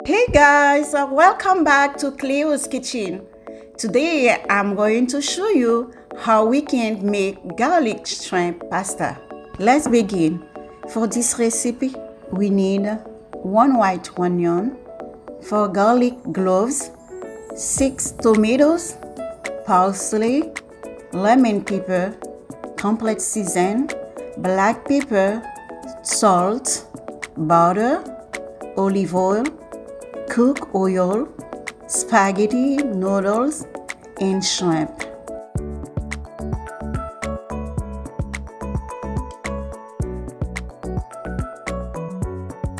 Hey guys, welcome back to Cleo's kitchen. Today I'm going to show you how we can make garlic shrimp pasta. Let's begin. For this recipe, we need 1 white onion, 4 garlic cloves, 6 tomatoes, parsley, lemon pepper, complete season, black pepper, salt, butter, olive oil, cook oil, spaghetti, noodles, and shrimp.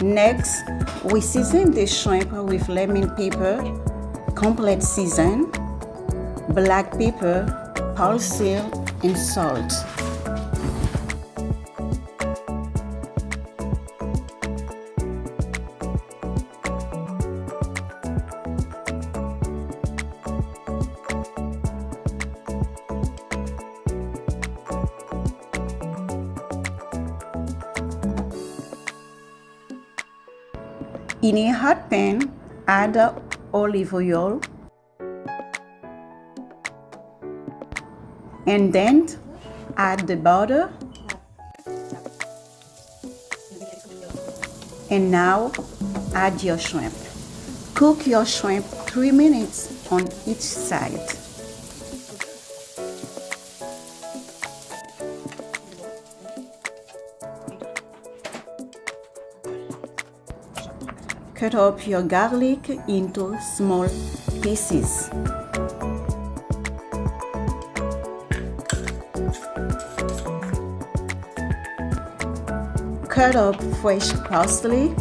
Next, we season the shrimp with lemon pepper, complete season, black pepper, parsley, and salt. In a hot pan, add olive oil and then add the butter. And now add your shrimp. Cook your shrimp 3 minutes on each side. Cut up your garlic into small pieces. Cut up fresh parsley.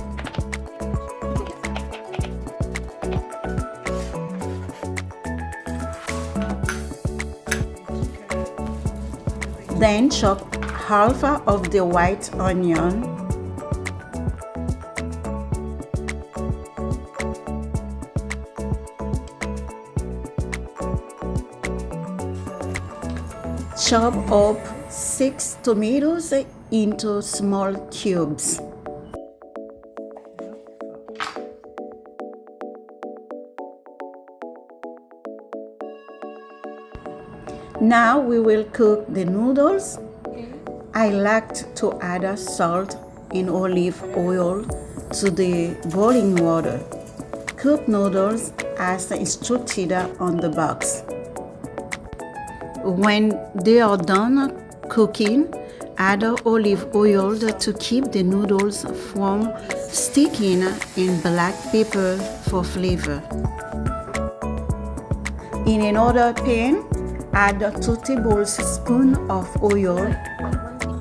Then chop half of the white onion. Chop up 6 tomatoes into small cubes. Now we will cook the noodles. I like to add salt and olive oil to the boiling water. Cook noodles as instructed on the box. When they are done cooking, add olive oil to keep the noodles from sticking and black pepper for flavor. In another pan, add 2 tablespoons of oil,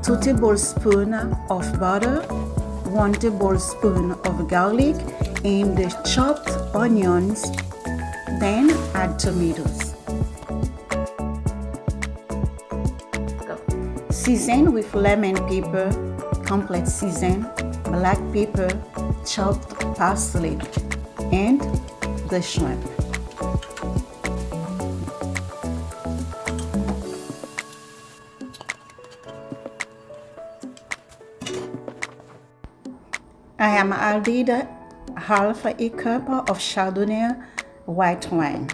2 tablespoons of butter, 1 tablespoon of garlic, and the chopped onions. Then add tomatoes. Season with lemon pepper, complete season, black pepper, chopped parsley, and the shrimp. I am added half a cup of Chardonnay white wine.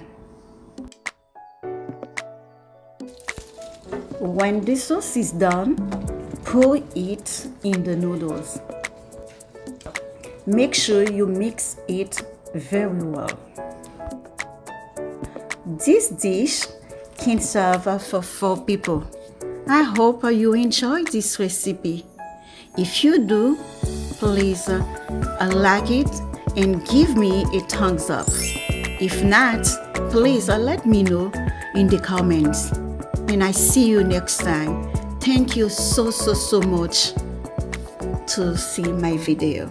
When the sauce is done, pour it in the noodles. Make sure you mix it very well. This dish can serve for 4 people. I hope you enjoyed this recipe. If you do, please like it and give me a thumbs up. If not, please let me know in the comments. And I see you next time. Thank you so much to see my video.